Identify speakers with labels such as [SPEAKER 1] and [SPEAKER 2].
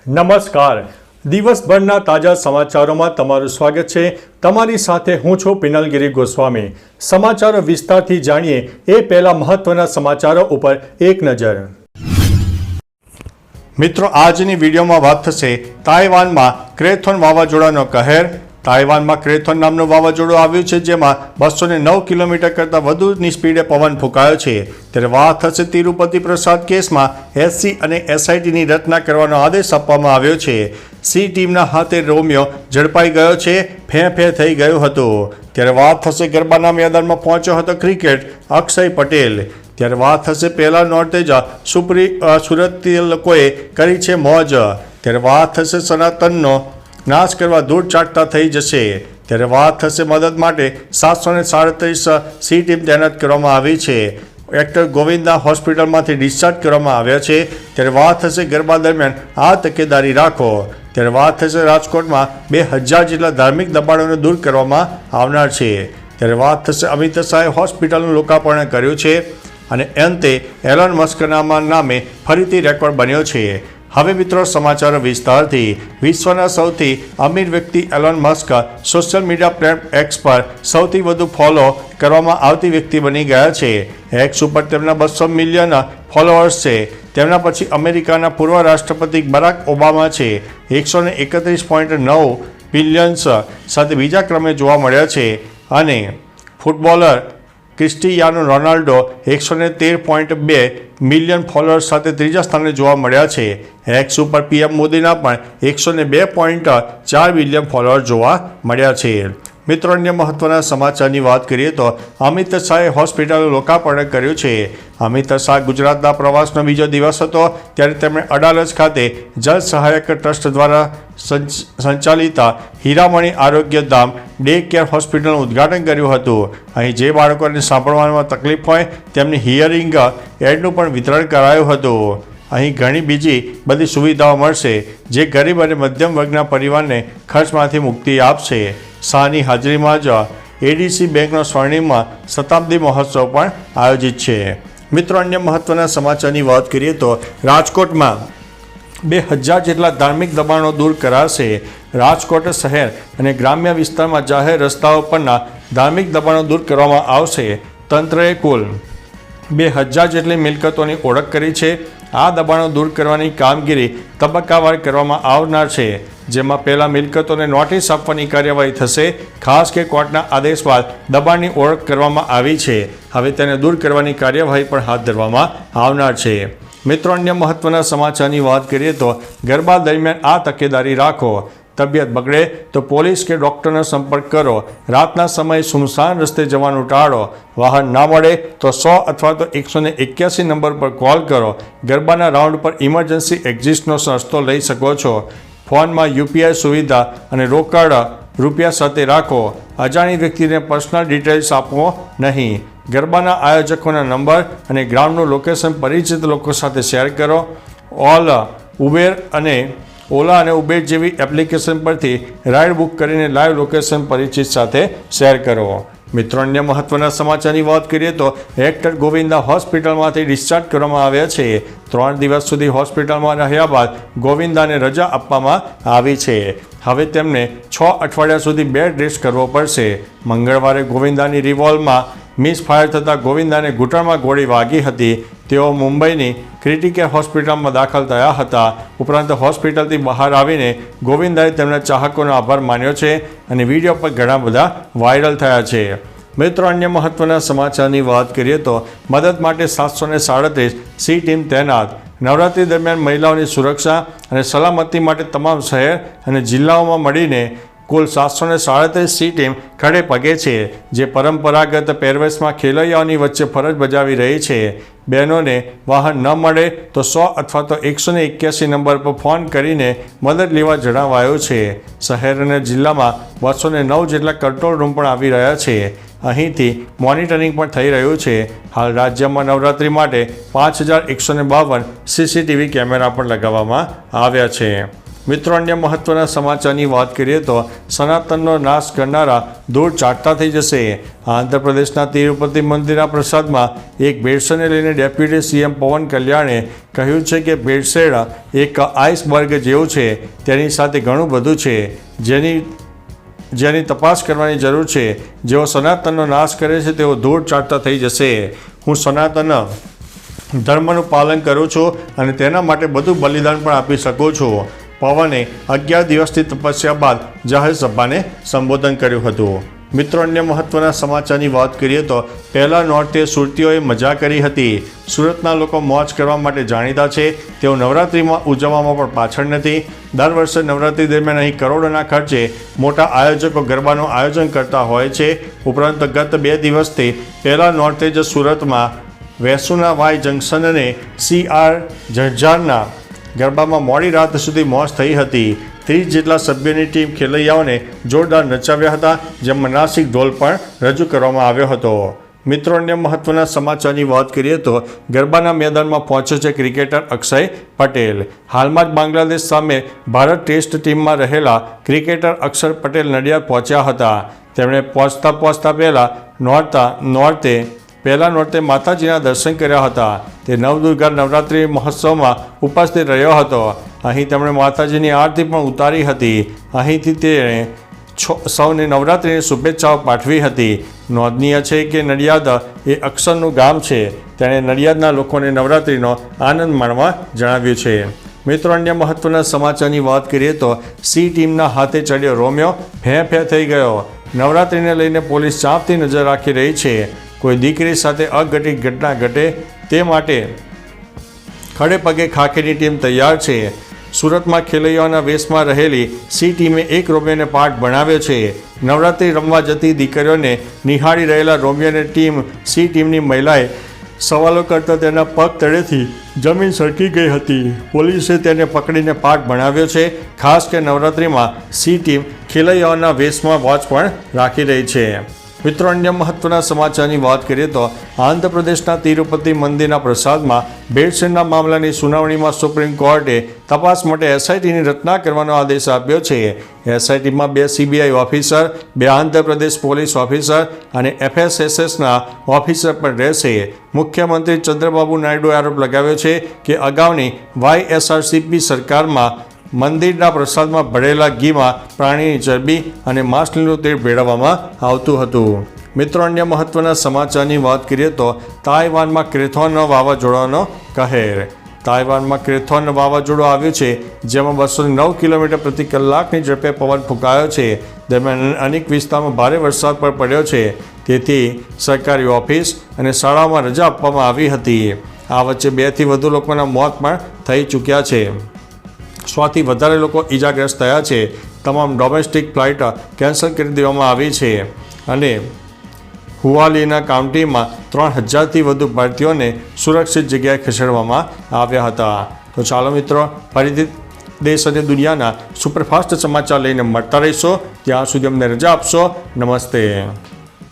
[SPEAKER 1] નમસ્કાર. દિવસભરના તાજા સમાચારોમાં તમારું સ્વાગત છે. તમારી સાથે હું છું પિનલગીરી ગોસ્વામી. સમાચારો વિસ્તારથી જાણીએ એ પહેલા મહત્વના સમાચારો ઉપર એક નજર. મિત્રો, આજની વિડીયોમાં વાત થશે તાઇવાનમાં ક્રેથોન વાવાઝોડાનો કહેર. તાઇવાનમાં ક્રેથોન નામનું વાવાઝોડું આવ્યું છે, જેમાં 209 કિલોમીટર કરતાં વધુની સ્પીડે પવન ફૂંકાયો છે. ત્યારે વાત થશે તિરુપતિ પ્રસાદ કેસમાં એસસી અને એસઆઈટીની રચના કરવાનો આદેશ આપવામાં આવ્યો છે. સી ટીમના હાથે રોમિયો ઝડપાઈ ગયો છે, ફે થઈ ગયું હતું. ત્યારે વાત થશે ગરબાના મેદાનમાં પહોંચ્યો હતો ક્રિકેટ અક્ષય પટેલ. ત્યારે વાત થશે પહેલા નોરતે જ સુરતી લોકોએ કરી છે મોજ. ત્યારે વાત થશે સનાતનનો નાશ કરવા ધૂળ ચાટતા થઈ જશે. ત્યારે વાત થશે મદદ માટે 737 સી ટીમ તૈનાત કરવામાં આવી છે. એક્ટર ગોવિંદા હોસ્પિટલમાંથી ડિસ્ચાર્જ કરવામાં આવ્યા છે. ત્યારે વાત થશે ગરબા દરમિયાન આ તકેદારી રાખો. ત્યારે વાત થશે રાજકોટમાં 2000 જેટલા ધાર્મિક દબાણોને દૂર કરવામાં આવનાર છે. ત્યારે વાત થશે અમિત શાહે હોસ્પિટલનું લોકાર્પણ કર્યું છે. અને અંતે એલોન મસ્કના નામે ફરીથી રેકોર્ડ બન્યો છે. હવે મિત્રો, સમાચારો વિસ્તારથી. વિશ્વના સૌથી અમીર વ્યક્તિ alone Musk social media platform x પર સૌથી વધુ ફોલો કરવામાં આવતી વ્યક્તિ બની ગયા છે. એક્સ ઉપર તેમના 200 મિલિયન ફોલોઅર્સ છે. તેમના પછી અમેરિકાના પૂર્વ રાષ્ટ્રપતિ બરાક ઓબામા છે, 131.9 બિલિયન્સ સાથે બીજા ક્રમે જોવા મળ્યા છે. અને footballer Cristiano Ronaldo 113.2 million followers સાથે ત્રીજા સ્થાને જોવા મળ્યા છે. એક્સ ઉપર પીએમ મોદીના પણ 102.4 મિલિયન ફોલોઅર્સ જોવા મળ્યા છે. મિત્રો, અન્ય મહત્વના સમાચારની વાત કરીએ તો અમિત શાહે હોસ્પિટલનું લોકાર્પણ કર્યું છે. અમિત શાહ ગુજરાતના પ્રવાસનો બીજો દિવસ હતો, ત્યારે તેમણે અડાલજ ખાતે જલ સહાયક ટ્રસ્ટ દ્વારા સંચાલિત હીરામણી આરોગ્ય ધામ ડે કેર હોસ્પિટલનું ઉદ્ઘાટન કર્યું હતું. અહીં જે બાળકોને સાંભળવામાં તકલીફ હોય તેમની હિયરિંગ એડનું પણ વિતરણ કરાયું હતું. અહીં ઘણી બીજી બધી સુવિધાઓ મળશે, જે ગરીબ અને મધ્યમ વર્ગના પરિવારને ખર્ચમાંથી મુક્તિ આપશે. શાહની હાજરીમાં જ એડીસી બેંકનો સ્વર્ણિમ શતાબ્દી મહોત્સવ પણ આયોજિત છે. મિત્રો, અન્ય મહત્વના સમાચારની વાત કરીએ તો રાજકોટમાં 2000 જેટલા ધાર્મિક દબાણો દૂર કરાશે. રાજકોટ શહેર અને ગ્રામ્ય વિસ્તારમાં જાહેર રસ્તાઓ પરના ધાર્મિક દબાણો દૂર કરવામાં આવશે. તંત્રએ કુલ 2000 જેટલી મિલકતોની ઓળખ કરી છે. આ દબાણો દૂર કરવાની કામગીરી તબક્કાવાર કરવામાં આવનાર છે, જેમાં પહેલા મિલકતોને નોટિસ આપવાની કાર્યવાહી થશે. ખાસ કે કોર્ટના આદેશ બાદ દબાણની ઓળખ કરવામાં આવી છે. હવે તેને દૂર કરવાની કાર્યવાહી પણ હાથ ધરવામાં આવનાર છે. મિત્રો, અન્ય મહત્વના સમાચારની વાત કરીએ તો ગરબા દરમિયાન આ તકેદારી રાખો. તબિયત બગડે તો પોલીસ કે ડૉક્ટરનો સંપર્ક કરો. રાતના સમયે સુમસાન રસ્તે જવાનું ટાળો. વાહન ના મળે તો 100 અથવા તો 181 નંબર પર કોલ કરો. ગરબાના રાઉન્ડ પર ઇમરજન્સી એક્ઝિટનો રસ્તો લઈ શકો છો. ફોનમાં યુપીઆઈ સુવિધા અને રોકડ રૂપિયા સાથે રાખો. અજાણી વ્યક્તિને પર્સનલ ડિટેલ્સ આપવો નહીં. ગરબાના આયોજકોના નંબર અને ગ્રાઉન્ડનું લોકેશન પરિચિત લોકો સાથે શેર કરો. ઓલા અને ઉબેર જેવી એપ્લિકેશન પરથી રાઇડ બુક કરીને લાઈવ લોકેશન પરિચિત સાથે શેર કરો. મિત્રો, અન્ય મહત્વના સમાચારની વાત કરીએ તો એક્ટર ગોવિંદા હોસ્પિટલમાંથી ડિસ્ચાર્જ કરવામાં આવ્યા છે. 3 દિવસ સુધી હોસ્પિટલમાં રહ્યા બાદ ગોવિંદાને રજા આપવામાં આવી છે. હવે તેમને 6 અઠવાડિયા સુધી બેડ રેસ્ટ કરવો પડશે. મંગળવારે ગોવિંદાની રિવોલ્વમાં મિસફાયર થતાં ગોવિંદાને ઘૂંટણમાં ગોળી વાગી હતી. તેઓ મુંબઈની ક્રિટિકેર હોસ્પિટલમાં દાખલ થયા હતા. ઉપરાંત હોસ્પિટલથી બહાર આવીને ગોવિંદાએ તેમના ચાહકોનો આભાર માન્યો છે અને વિડીયો પર ઘણા બધા વાયરલ થયા છે. મિત્રો, અન્ય મહત્વના સમાચારની વાત કરીએ તો મદદ માટે 737 સી ટીમ તૈનાત. નવરાત્રી દરમિયાન મહિલાઓની સુરક્ષા અને સલામતી માટે તમામ શહેર અને જિલ્લાઓમાં મળીને કુલ 737 સી ટીમ ખડે પગે છે, જે પરંપરાગત પહેરવેશમાં ખેલૈયાઓની વચ્ચે ફરજ બજાવી રહી છે. બહેનોને વાહન ન મળે તો 100 અથવા તો 181 નંબર પર ફોન કરીને મદદ લેવા જણાવાયું છે. શહેર અને જિલ્લામાં 209 જેટલા કંટ્રોલ રૂમ પણ આવી રહ્યા છે. અહીંથી મોનિટરિંગ પણ થઈ રહ્યું છે. હાલ રાજ્યમાં નવરાત્રી માટે 5152 સીસીટીવી કેમેરા પણ લગાવવામાં આવ્યા છે. મિત્રો, અન્ય મહત્વના સમાચારની વાત કરીએ તો સનાતનનો નાશ કરનારા ધૂળ ચાટતા થઈ જશે. આંધ્રપ્રદેશના તિરુપતિ મંદિરના પ્રસાદમાં એક ભેળસેળને લઈને ડેપ્યુટી સીએમ પવન કલ્યાણે કહ્યું છે કે ભેળસેળ એક આઇસબર્ગ જેવું છે. તેની સાથે ઘણું બધું છે જેની તપાસ કરવાની જરૂર છે. જેઓ સનાતનનો નાશ કરે છે તેઓ ધૂળ ચાટતા થઈ જશે. હું સનાતન ધર્મનું પાલન કરું છું અને તેના માટે બધું બલિદાન પણ આપી શકું છું. પવને 11 દિવસની તપસ્યા બાદ જાહેર સભાને સંબોધન કર્યું હતું. મિત્રો, અન્ય મહત્વના સમાચારની વાત કરીએ તો પહેલા નોરતે સુરતીઓએ મજા કરી હતી. સુરતના લોકો મોજ કરવા માટે જાણીતા છે. તેઓ નવરાત્રિમાં ઉજવવામાં પણ પાછળ નથી. દર વર્ષે નવરાત્રિ દરમિયાન અહીં કરોડોના ખર્ચે મોટા આયોજકો ગરબાનું આયોજન કરતા હોય છે. ઉપરાંત ગત 2 દિવસથી પહેલા નોરતે જ સુરતમાં વેસુના વાય જંકશન અને CR ઝરઝારના ગરબામાં મોડી રાત સુધી મોજ થઈ હતી. 30 જેટલા સભ્યોની ટીમ ખેલૈયાઓને જોરદાર નચાવ્યા હતા, જેમાં નાસિક ઢોલ પણ રજૂ કરવામાં આવ્યો હતો. મિત્રો, અન્ય મહત્વના સમાચારની વાત કરીએ તો ગરબાના મેદાનમાં પહોંચ્યો છે ક્રિકેટર અક્ષય પટેલ. હાલમાં જ બાંગ્લાદેશ સામે ભારત ટેસ્ટ ટીમમાં રહેલા ક્રિકેટર અક્ષર પટેલ નડિયાદ પહોંચ્યા હતા. તેમણે પહોંચતા પહેલા નોરતે માતાજીના દર્શન કર્યા હતા. તે નવદુર્ગા નવરાત્રિ મહોત્સવમાં ઉપસ્થિત રહ્યો હતો. અહીં તેમણે માતાજીની આરતી પણ ઉતારી હતી. અહીંથી તેણે સૌને નવરાત્રિની શુભેચ્છાઓ પાઠવી હતી. નોંધનીય છે કે નડિયાદ એ અક્ષરનું ગામ છે. તેણે નડિયાદના લોકોને નવરાત્રિનો આનંદ માણવા જણાવ્યું છે. મિત્રો, અન્ય મહત્વના સમાચારની વાત કરીએ તો સી ટીમના હાથે ચડ્યો રોમિયો ફે થઈ ગયો. નવરાત્રિને લઈને પોલીસ ચાંપતી નજર રાખી રહી છે. કોઈ દીકરી સાથે અઘટિત ઘટના ઘટે તે માટે ખડે પગે ખાખીની ટીમ તૈયાર છે. સુરતમાં ખેલૈયાઓના વેશમાં રહેલી સી ટીમે એક રોમિયોને પાઠ ભણાવ્યો છે. નવરાત્રિ રમવા જતી દીકરીઓને નિહાળી રહેલા રોમિયોને સી ટીમની મહિલાએ સવાલો કરતા તેના પગ તળેથી જમીન સરકી ગઈ હતી. પોલીસે તેને પકડીને પાઠ ભણાવ્યો છે. ખાસ કે નવરાત્રિમાં સી ટીમ ખેલૈયાઓના વેશમાં વોચ પણ રાખી રહી છે. મિત્રો, અન્ય મહત્વના સમાચારની વાત કરીએ તો આંધ્રપ્રદેશના તિરુપતિ મંદિરના પ્રસાદમાં ભેળસેળના મામલાની સુનાવણીમાં સુપ્રીમ કોર્ટે તપાસ માટે SITની રચના કરવાનો આદેશ આપ્યો છે. SITમાં 2 CBI officer, 2 Andhra Pradesh police officer અને FSSના ઓફિસર પણ રહેશે. મુખ્યમંત્રી ચંદ્રબાબુ નાયડુએ આરોપ લગાવ્યો છે કે અગાઉની YSRCP સરકારમાં મંદિરના પ્રસાદમાં ભળેલા ઘીમાં પ્રાણીની ચરબી અને માછલીનું તેલ ભેળવવામાં આવતું હતું. મિત્રો, અન્ય મહત્વના સમાચારની વાત કરીએ તો તાઇવાનમાં ક્રેથોન વાવાઝોડાનો કહેર. તાઇવાનમાં ક્રેથોન વાવાઝોડું આવ્યું છે, જેમાં 209 કિલોમીટર પ્રતિ કલાકની ઝડપે પવન ફૂંકાયો છે. દરમિયાન અનેક વિસ્તારોમાં ભારે વરસાદ પણ પડ્યો છે. તેથી સરકારી ઓફિસ અને શાળાઓમાં રજા આપવામાં આવી હતી. આ વચ્ચે 2 થી વધુ લોકોના મોત પણ થઈ ચૂક્યા છે. 100 થી વધારે લોકો ઈજાગ્રસ્ત થયા છે. તમામ ડોમેસ્ટિક ફ્લાઇટ કેન્સલ કરી દેવામાં આવી છે અને હુઆલીના કાઉન્ટીમાં 3000થી વધુ ભારતીયોને સુરક્ષિત જગ્યાએ ખસેડવામાં આવ્યા હતા. તો ચાલો મિત્રો, ફરીથી દેશ અને દુનિયાના સુપરફાસ્ટ સમાચાર લઈને મળતા રહીશો. ત્યાં સુધી અમને રજા આપશો. નમસ્તે.